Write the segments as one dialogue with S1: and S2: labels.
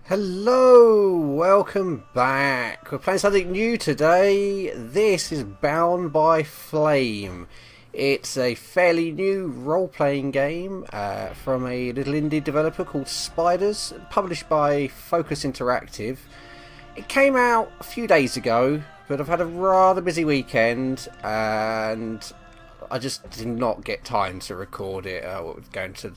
S1: Hello, welcome back. We're playing something new today. This is Bound by Flame. It's a fairly new role-playing game from a little indie developer called Spiders, published by Focus Interactive. It came out a few days ago, but I've had a rather busy weekend and I just did not get time to record it. Going to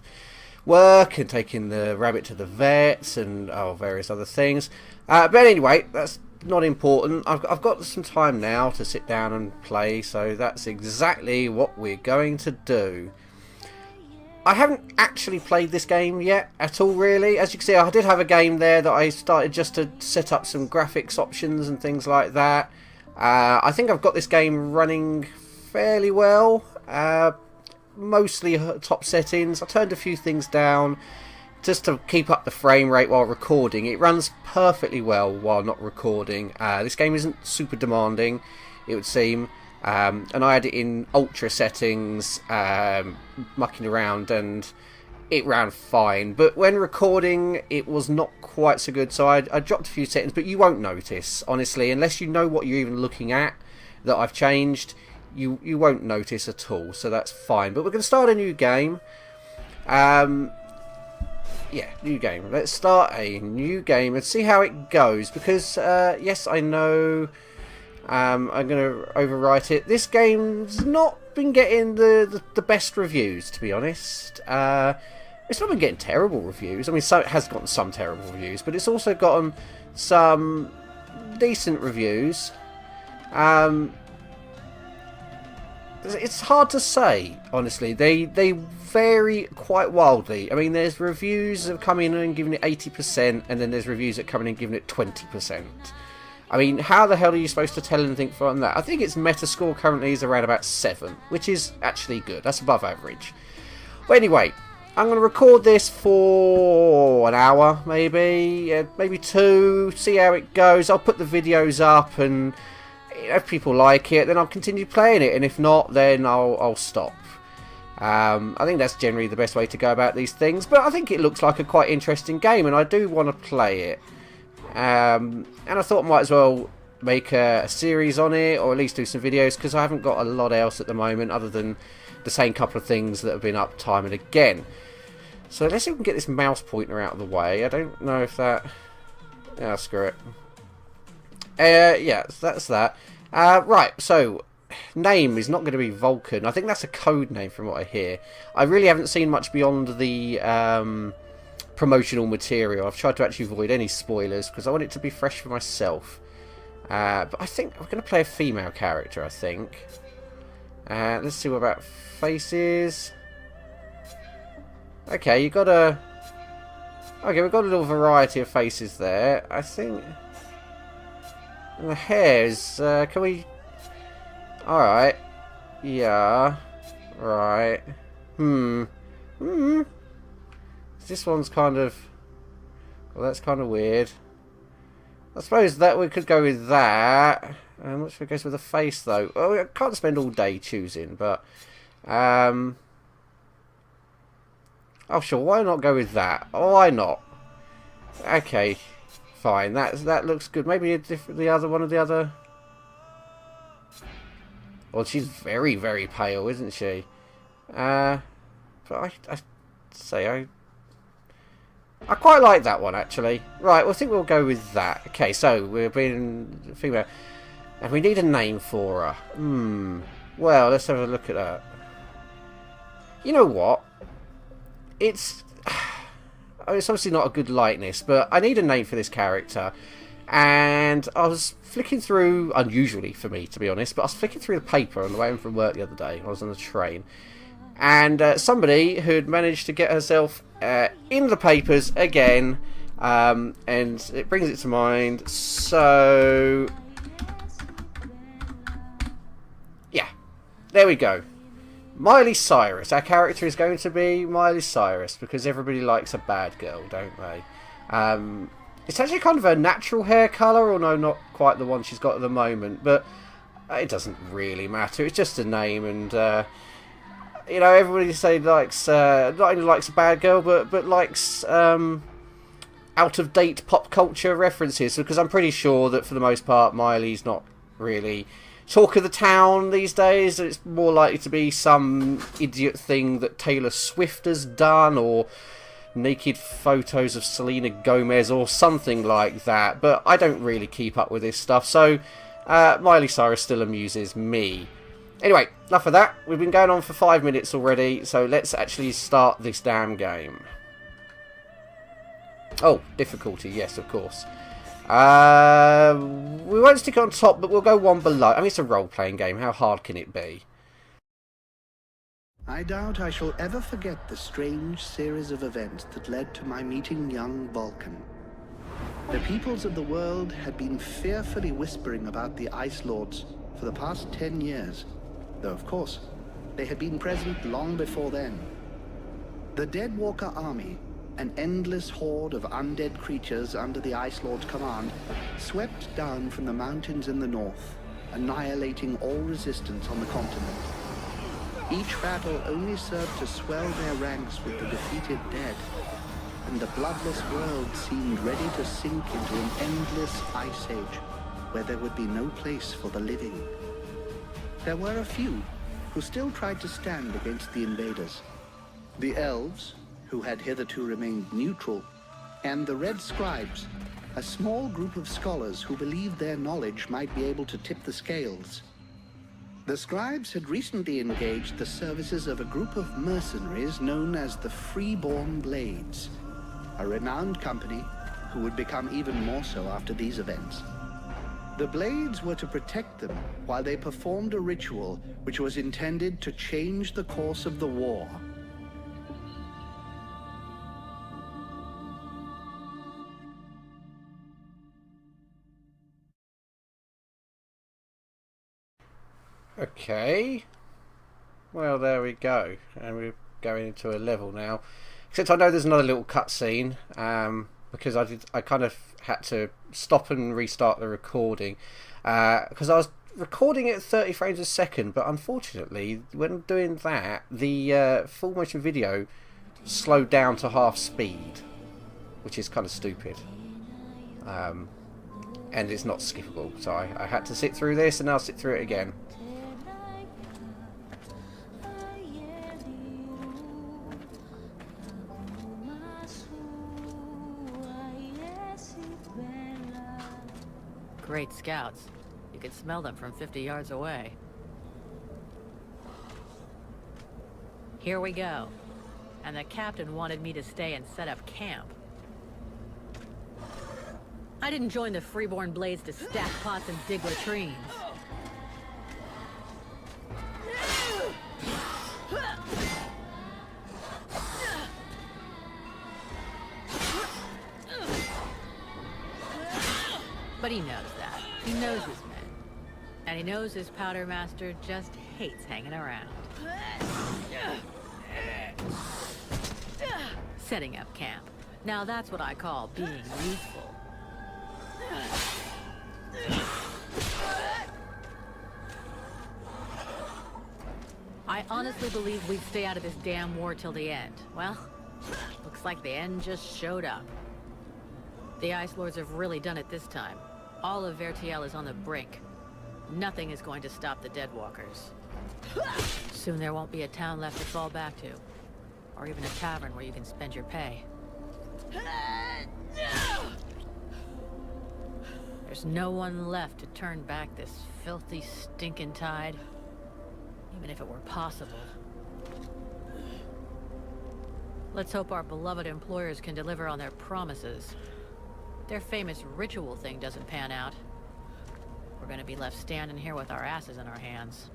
S1: work and taking the rabbit to the vets and various other things. But anyway, that's not important. I've got some time now to sit down and play, so that's exactly what we're going to do. I haven't actually played this game yet at all, really. As you can see, I did have a game there that I started just to set up some graphics options and things like that. I think I've got this game running fairly well. Mostly top settings. I turned a few things down just to keep up the frame rate while recording. It runs perfectly well while not recording. This game isn't super demanding, it would seem. And I had it in ultra settings, mucking around, and it ran fine. But when recording, it was not quite so good. So I dropped a few settings, but you won't notice, honestly, unless you know what you're even looking at that I've changed. You won't notice at all, so that's fine. But we're going to start a new game. Yeah, new game. Let's start a new game and see how it goes. Because, yes, I know I'm going to overwrite it. This game's not been getting the best reviews, to be honest. It's not been getting terrible reviews. I mean, so it has gotten some terrible reviews, but it's also gotten some decent reviews. It's hard to say, honestly. They vary quite wildly. I mean, there's reviews that come in and giving it 80%, and then there's reviews that come in and giving it 20%. I mean, how the hell are you supposed to tell anything from that? I think its Metascore currently is around about 7, which is actually good. That's above average. But anyway, I'm going to record this for an hour, maybe 2, see how it goes. I'll put the videos up, and if people like it, then I'll continue playing it, and if not, then I'll stop. I think that's generally the best way to go about these things, but I think it looks like a quite interesting game, and I do want to play it. And I thought I might as well make a series on it, or at least do some videos, because I haven't got a lot else at the moment, other than the same couple of things that have been up time and again. So let's see if we can get this mouse pointer out of the way. I don't know if that... Yeah, screw it. Yeah, that's that. Right, so name is not going to be Vulcan. I think that's a code name from what I hear. I really haven't seen much beyond the promotional material. I've tried to actually avoid any spoilers because I want it to be fresh for myself. But I think I'm going to play a female character, I think. Let's see what about faces. Okay, you got a... Okay, we've got a little variety of faces there. I think... And the hairs, can we... Alright. Yeah. Right. This one's kind of... Well, that's kind of weird. I suppose that we could go with that. I'm not sure it goes with the face, though. Oh, I can't spend all day choosing, but... Oh, sure, why not go with that? Why not? Okay. Fine, that looks good. Maybe the other one of the other. Well, she's very, very pale, isn't she? But I quite like that one, actually. Right, well, I think we'll go with that. Okay, so we're being female, and we need a name for her. Well, let's have a look at that. You know what? It's obviously not a good likeness, but I need a name for this character. And I was flicking through, unusually for me, to be honest, but I was flicking through the paper on the way home from work the other day. I was on the train. And somebody who'd managed to get herself in the papers again. And it brings it to mind. So... yeah. There we go. Miley Cyrus. Our character is going to be Miley Cyrus because everybody likes a bad girl, don't they? It's actually kind of a natural hair colour, although not quite the one she's got at the moment, but it doesn't really matter. It's just a name, and you know, everybody likes not only likes a bad girl, but likes out-of-date pop culture references, because I'm pretty sure that for the most part Miley's not really talk of the town these days. It's more likely to be some idiot thing that Taylor Swift has done, or naked photos of Selena Gomez or something like that, but I don't really keep up with this stuff, so Miley Cyrus still amuses me. Anyway, enough of that. We've been going on for 5 minutes already, so let's actually start this damn game. Oh, difficulty, yes, of course. We won't stick it on top, but we'll go one below. I mean, it's a role-playing game. How hard can it be?
S2: I doubt I shall ever forget the strange series of events that led to my meeting young Vulcan. The peoples of the world had been fearfully whispering about the Ice Lords for the past 10 years, though of course, they had been present long before then. The Deadwalker army, an endless horde of undead creatures under the Ice Lord's command, swept down from the mountains in the north, annihilating all resistance on the continent. Each battle only served to swell their ranks with the defeated dead, and the bloodless world seemed ready to sink into an endless ice age, where there would be no place for the living. There were a few who still tried to stand against the invaders. The elves, who had hitherto remained neutral, and the Red Scribes, a small group of scholars who believed their knowledge might be able to tip the scales. The Scribes had recently engaged the services of a group of mercenaries known as the Freeborn Blades, a renowned company who would become even more so after these events. The Blades were to protect them while they performed a ritual which was intended to change the course of the war.
S1: Okay, well there we go, and we're going into a level now. Except I know there's another little cutscene, because I kind of had to stop and restart the recording, because I was recording it at 30 frames a second, but unfortunately when doing that the full motion video slowed down to half speed, which is kind of stupid, and it's not skippable, so I had to sit through this, and I'll sit through it again.
S3: Great scouts. You could smell them from 50 yards away. Here we go. And the captain wanted me to stay and set up camp. I didn't join the Freeborn Blades to stack pots and dig latrines. But he knows that. He knows his men. And he knows his powder master just hates hanging around. Setting up camp. Now that's what I call being useful. I honestly believe we'd stay out of this damn war till the end. Well, looks like the end just showed up. The Ice Lords have really done it this time. All of Vertiel is on the brink. Nothing is going to stop the Deadwalkers. Soon there won't be a town left to fall back to. Or even a tavern where you can spend your pay. There's no one left to turn back this filthy, stinking tide. Even if it were possible. Let's hope our beloved employers can deliver on their promises. Their famous ritual thing doesn't pan out. We're gonna be left standing here with our asses in our hands.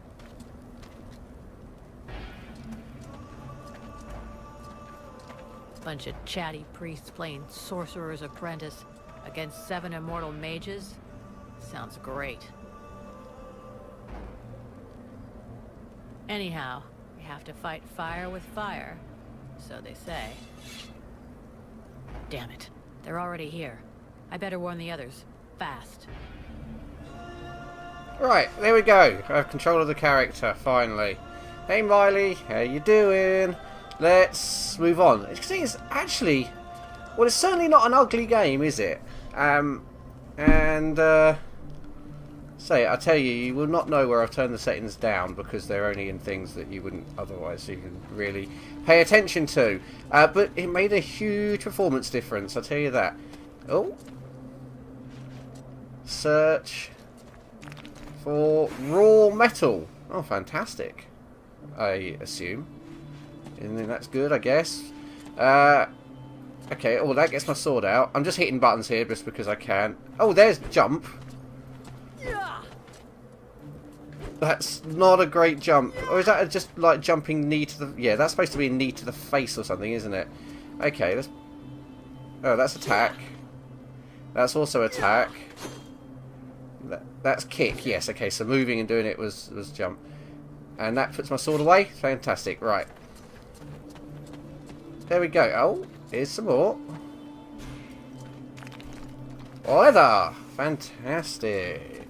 S3: Bunch of chatty priests playing sorcerer's apprentice against 7 immortal mages? Sounds great. Anyhow, we have to fight fire with fire, so they say. Damn it, they're already here. I better warn the others. Fast.
S1: Right, there we go. I have control of the character, finally. Hey Miley, how you doing? Let's move on. It's actually Well, it's certainly not an ugly game, is it? Say, I tell you, you will not know where I've turned the settings down because they're only in things that you wouldn't otherwise even really pay attention to. But it made a huge performance difference, I'll tell you that. Oh. Search for raw metal. Oh, fantastic. I assume. And then that's good, I guess. Okay, oh, that gets my sword out. I'm just hitting buttons here just because I can. Oh, there's jump. That's not a great jump. Or is that just like jumping knee to the... Yeah, that's supposed to be a knee to the face or something, isn't it? Okay, let's... Oh, that's attack. That's also attack. That's kick, yes. Okay, so moving and doing it was jump. And that puts my sword away. Fantastic, right. There we go. Oh, here's some more. Leather! Fantastic.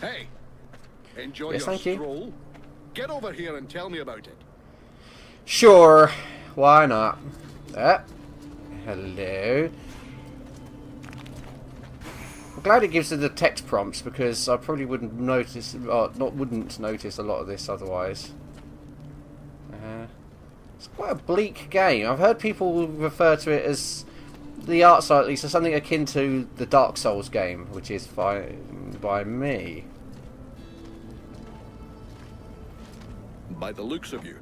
S4: Hey, enjoy
S1: yes,
S4: your
S1: thank you.
S4: stroll. Get over here and tell me about it.
S1: Sure, why not? Hello. I'm glad it gives us the text prompts because I probably wouldn't notice, wouldn't notice a lot of this otherwise. It's quite a bleak game. I've heard people refer to it as the art style, at least, as something akin to the Dark Souls game, which is fine by me.
S4: By the looks of you,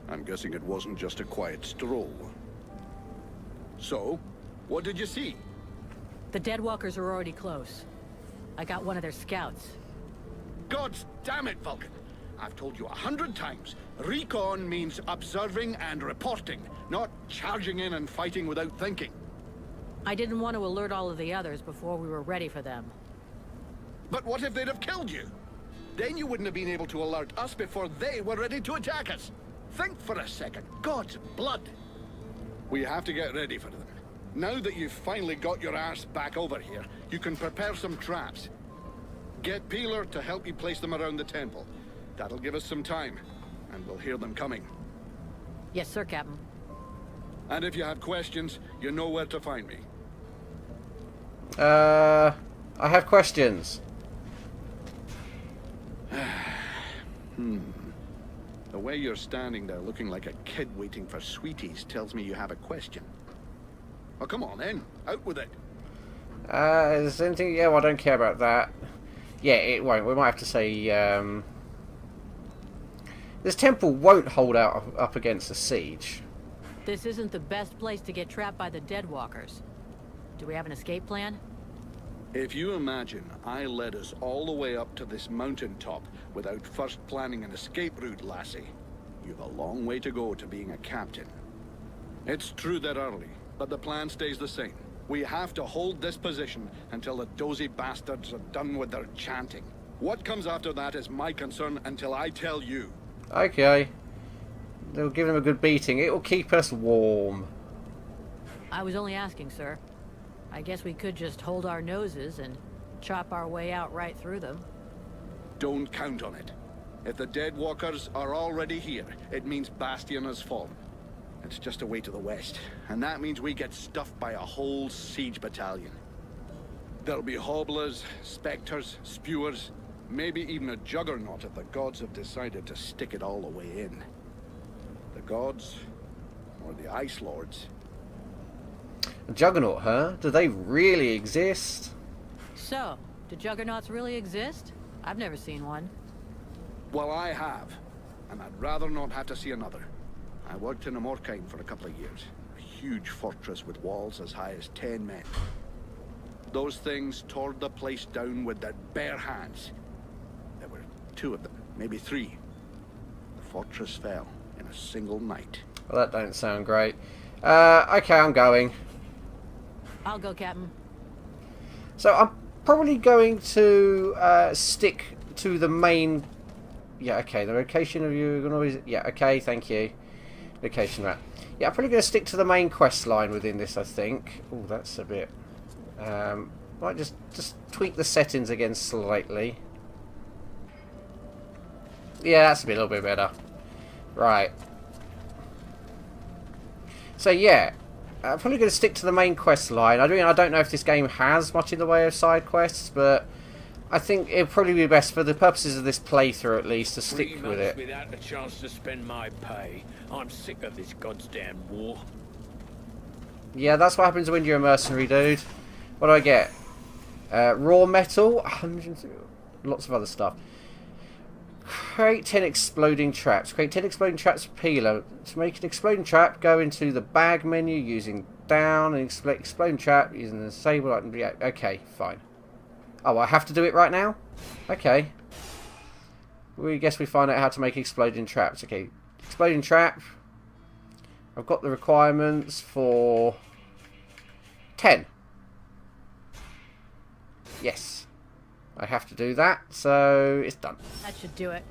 S4: I'm guessing it wasn't just a quiet stroll. So, what did you see?
S3: The Deadwalkers are already close. I got one of their scouts.
S4: God damn it, Vulcan! I've told you 100 times. Recon means observing and reporting, not charging in and fighting without thinking.
S3: I didn't want to alert all of the others before we were ready for them.
S4: But what if they'd have killed you? Then you wouldn't have been able to alert us before they were ready to attack us. Think for a second. God's blood. We have to get ready for them. Now that you've finally got your ass back over here, you can prepare some traps. Get Peeler to help you place them around the temple. That'll give us some time, and we'll hear them coming.
S3: Yes, sir, Captain.
S4: And if you have questions, you know where to find me.
S1: I have questions.
S4: The way you're standing there looking like a kid waiting for sweeties tells me you have a question. Well, come on then. Out with it.
S1: Is there anything... Yeah, well, I don't care about that. Yeah, it won't. We might have to say... This temple won't hold out up against a siege.
S3: This isn't the best place to get trapped by the Deadwalkers. Do we have an escape plan?
S4: If you imagine I led us all the way up to this mountaintop without first planning an escape route, lassie, you've a long way to go to being a captain. It's true that early, but the plan stays the same. We have to hold this position until the dozy bastards are done with their chanting. What comes after that is my concern until I tell you.
S1: Okay. They'll give him a good beating. It will keep us warm.
S3: I was only asking, sir. I guess we could just hold our noses and chop our way out right through them.
S4: Don't count on it. If the Deadwalkers are already here, it means Bastion has fallen. It's just a way to the west, and that means we get stuffed by a whole siege battalion. There'll be hobblers, specters, spewers, maybe even a juggernaut if the gods have decided to stick it all the way in. The gods, or the Ice Lords.
S1: A juggernaut, huh? Do they really exist?
S3: So, do juggernauts really exist? I've never seen one.
S4: Well, I have, and I'd rather not have to see another. I worked in Amorkheim for a couple of years. A huge fortress with walls as high as 10 men. Those things tore the place down with their bare hands. There were 2 of them, maybe 3. The fortress fell in a single night.
S1: Well, that don't sound great. Okay, I'm going.
S3: I'll go, Captain.
S1: So I'm probably going to stick to the main... Yeah, okay, the location of you... Yeah, okay, thank you. Location map. Yeah, I'm probably going to stick to the main quest line within this, I think. Oh, that's a bit... might just tweak the settings again slightly. Yeah, that's a little bit better. Right. So, yeah. I'm probably going to stick to the main quest line. I don't know if this game has much in the way of side quests, but I think it'd probably be best for the purposes of this playthrough, at least, to stick with it.
S5: Without a chance to spend my pay. I'm sick of this goddamn war.
S1: Yeah, that's what happens when you're a mercenary, dude. What do I get? Raw metal, lots of other stuff. Create 10 exploding traps. Create 10 exploding traps for peeler. To make an exploding trap, go into the bag menu using down and exploding trap using the disable item. Yeah, okay, fine. Oh, I have to do it right now? Okay. We guess we find out how to make exploding traps. Okay, exploding trap. I've got the requirements for 10. Yes. I have to do that, so it's done.
S3: That should do it.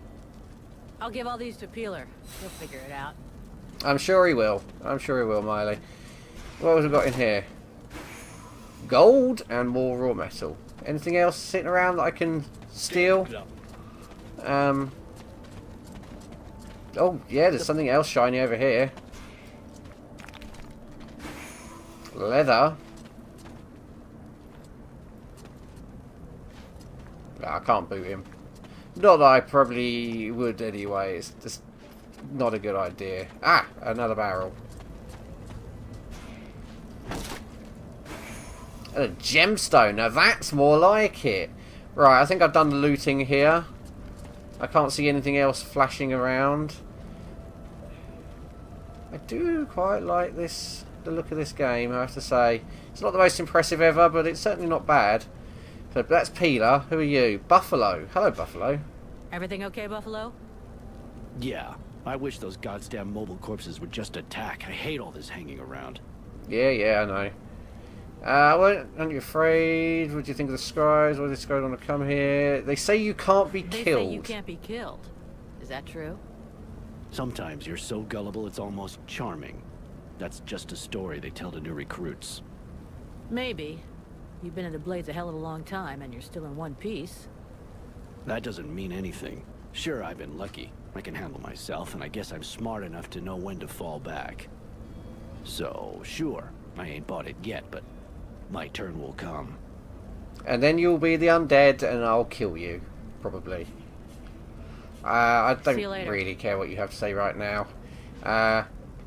S3: I'll give all these to Peeler. He'll figure it out.
S1: I'm sure he will. I'm sure he will, Miley. What have we got in here? Gold and more raw metal. Anything else sitting around that I can steal? Oh, yeah, there's something else shiny over here. Leather. I can't boot him. Not that I probably would anyway. It's just not a good idea. Ah, another barrel. And a gemstone. Now that's more like it. Right, I think I've done the looting here. I can't see anything else flashing around. I do quite like this, the look of this game, I have to say. It's not the most impressive ever, but it's certainly not bad. So that's Peeler. Who are you? Buffalo. Hello, Buffalo.
S3: Everything okay, Buffalo?
S6: Yeah. I wish those goddamn mobile corpses would just attack. I hate all this hanging around.
S1: Yeah, I know. Well, aren't you afraid? What do you think of the scribes? Why do the scribes want to come here? They say you can't be killed.
S3: They say you can't be killed. Is that true?
S6: Sometimes you're so gullible it's almost charming. That's just a story they tell to new recruits.
S3: Maybe. You've been in the Blades a hell of a long time, and you're still in one piece.
S6: That doesn't mean anything. Sure, I've been lucky. I can handle myself, and I guess I'm smart enough to know when to fall back. So, sure, I ain't bought it yet, but my turn will come.
S1: And then you'll be the undead, and I'll kill you. Probably. I don't really care what you have to say right now.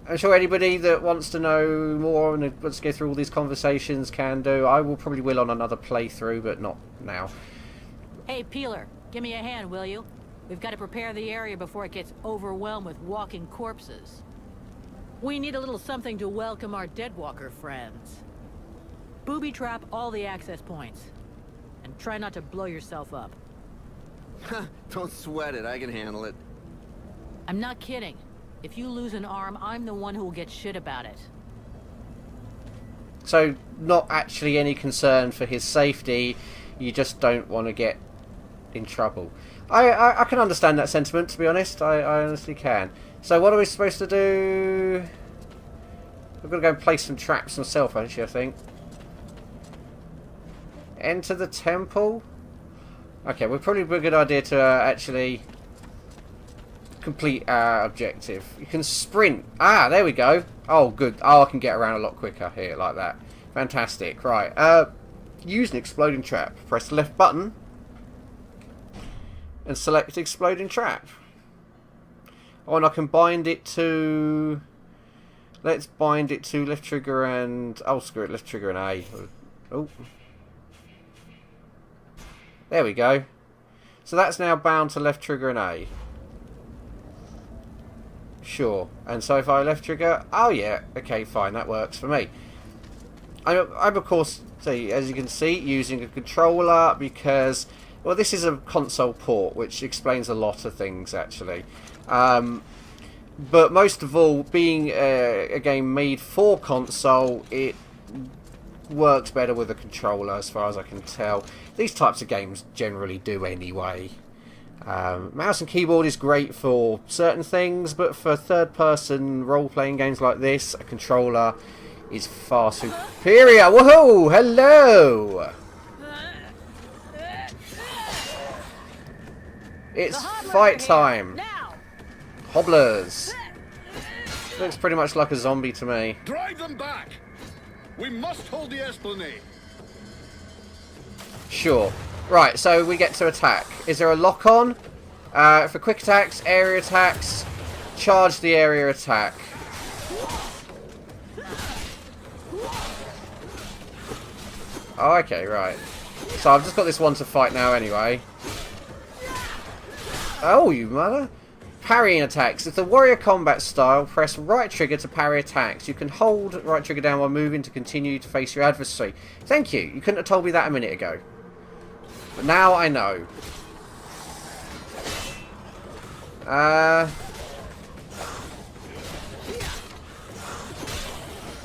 S1: I'm sure anybody that wants to know more and wants to go through all these conversations can do. I will probably will on another playthrough, but not now.
S3: Hey, Peeler, give me a hand, will you? We've got to prepare the area before it gets overwhelmed with walking corpses. We need a little something to welcome our Deadwalker friends. Booby trap all the access points. And try not to blow yourself up.
S7: Don't sweat it, I can handle it.
S3: I'm not kidding. If you lose an arm, I'm the one who will get shit about it.
S1: So, not actually any concern for his safety, you just don't want to get in trouble. I can understand that sentiment, to be honest. I honestly can. So what are we supposed to do? We've got to go and place some traps myself, actually, I think. Enter the temple? Okay, well, probably be a good idea to actually complete our objective. You can sprint. Ah, there we go. Oh, good. Oh, I can get around a lot quicker here, like that. Fantastic. Right. Use an exploding trap. Press the left button and select exploding trap. Oh, and I can bind it to... Let's bind it to left trigger and... Oh, screw it. Left trigger and A. Oh. There we go. So that's now bound to left trigger and A. Sure. And so if I left trigger... Oh, yeah. Okay, fine. That works for me. I'm of course, as you can see, using a controller because... Well, this is a console port, which explains a lot of things, actually. But most of all, being a game made for console, it works better with a controller, as far as I can tell. These types of games generally do anyway. Mouse and keyboard is great for certain things, but for third-person role-playing games like this, a controller is far superior. Woohoo! Hello! It's fight time. Hobblers. Looks pretty much like a zombie to me.
S4: Drive them back! We must hold the esplanade.
S1: Sure. Right, so we get to attack. Is there a lock on? For quick attacks, area attacks, charge the area attack. Oh, okay, right. So I've just got this one to fight now anyway. Oh, you mother. Parrying attacks. It's the warrior combat style. Press right trigger to parry attacks. You can hold right trigger down while moving to continue to face your adversary. Thank you. You couldn't have told me that a minute ago. But now I know.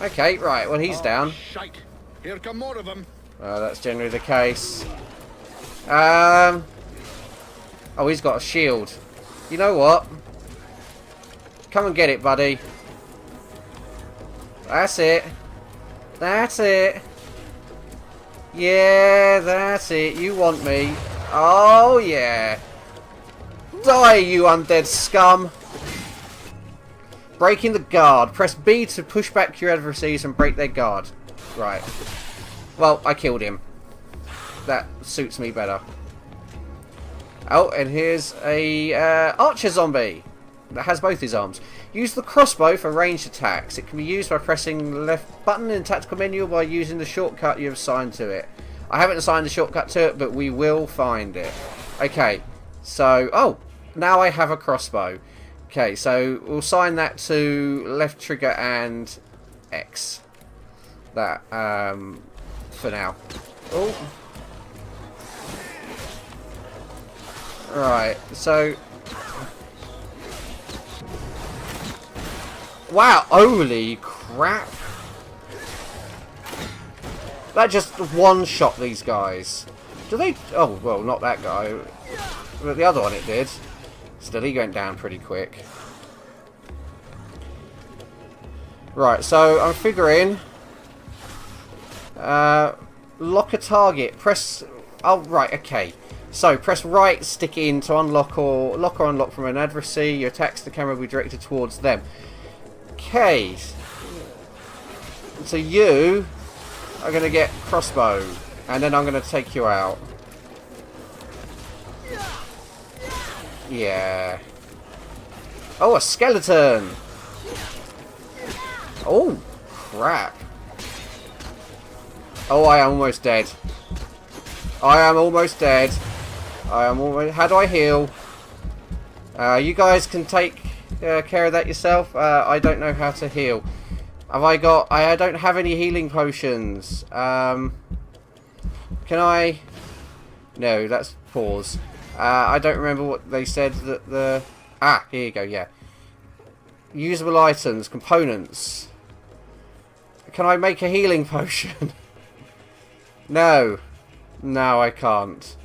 S1: Okay, right. Well, he's down.
S4: Shite. Here come more of them.
S1: That's generally the case. Oh, he's got a shield. You know what? Come and get it, buddy. That's it. That's it. Yeah, that's it. You want me. Oh, yeah. Die, you undead scum. Breaking the guard. Press B to push back your adversaries and break their guard. Right. Well, I killed him. That suits me better. Oh, and here's a archer zombie that has both his arms. Use the crossbow for ranged attacks. It can be used by pressing the left button in the tactical menu or by using the shortcut you have assigned to it. I haven't assigned a shortcut to it, but we will find it. Okay, so... Oh, now I have a crossbow. Okay, so we'll assign that to left trigger and X. That, for now. Oh. Right, so... Wow, holy crap. That just one-shot these guys. Do they... Oh, well, not that guy. But the other one it did. Still, he went down pretty quick. Right, so I'm figuring... lock a target. Press... Oh, right, okay. So, press right stick in to unlock or unlock from an adversary. Your attacks the camera will be directed towards them. Okay. So you are going to get crossbow. And then I'm going to take you out. Yeah. Oh, a skeleton! Oh, crap. Oh, I am almost dead. I am almost dead. I am almost... How do I heal? You guys can take care of that yourself. I don't know how to heal. Have I got... I don't have any healing potions. Can I... No, that's pause. I don't remember what they said that the... Ah, here you go, yeah. Usable items, components. Can I make a healing potion? No. No, I can't.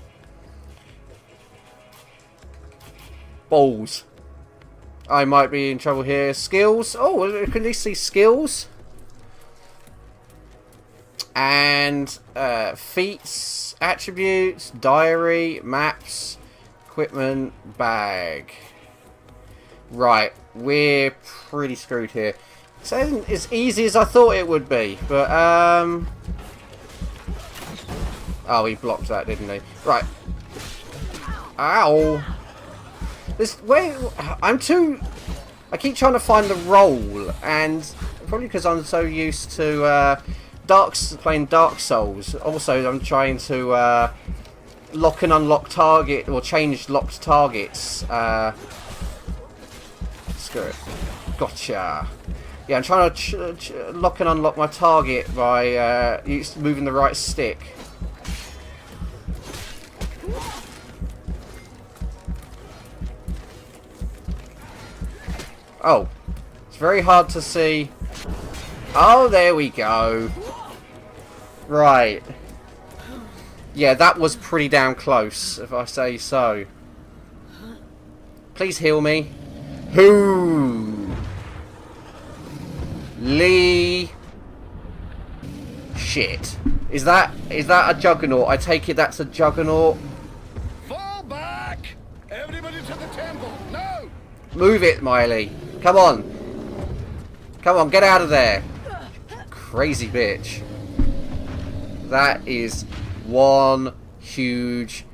S1: Balls. I might be in trouble here. Skills. Oh, can you see skills? And feats, attributes, diary, maps, equipment, bag. Right, we're pretty screwed here. So it isn't as easy as I thought it would be, but oh, he blocked that, didn't he? Right. Ow. This way, I'm too... I keep trying to find the roll, and probably because I'm so used to playing Dark Souls. Also, I'm trying to lock and unlock target, or change locked targets. Screw it. Gotcha. Yeah, I'm trying to lock and unlock my target by moving the right stick. Oh, it's very hard to see. Oh, there we go. Right. Yeah, that was pretty damn close, if I say so. Please heal me. Who? Lee. Shit. Is that a juggernaut? I take it that's a juggernaut.
S4: Fall back! Everybody to the temple! No!
S1: Move it, Miley. Come on. Come on, get out of there. Crazy bitch. That is one huge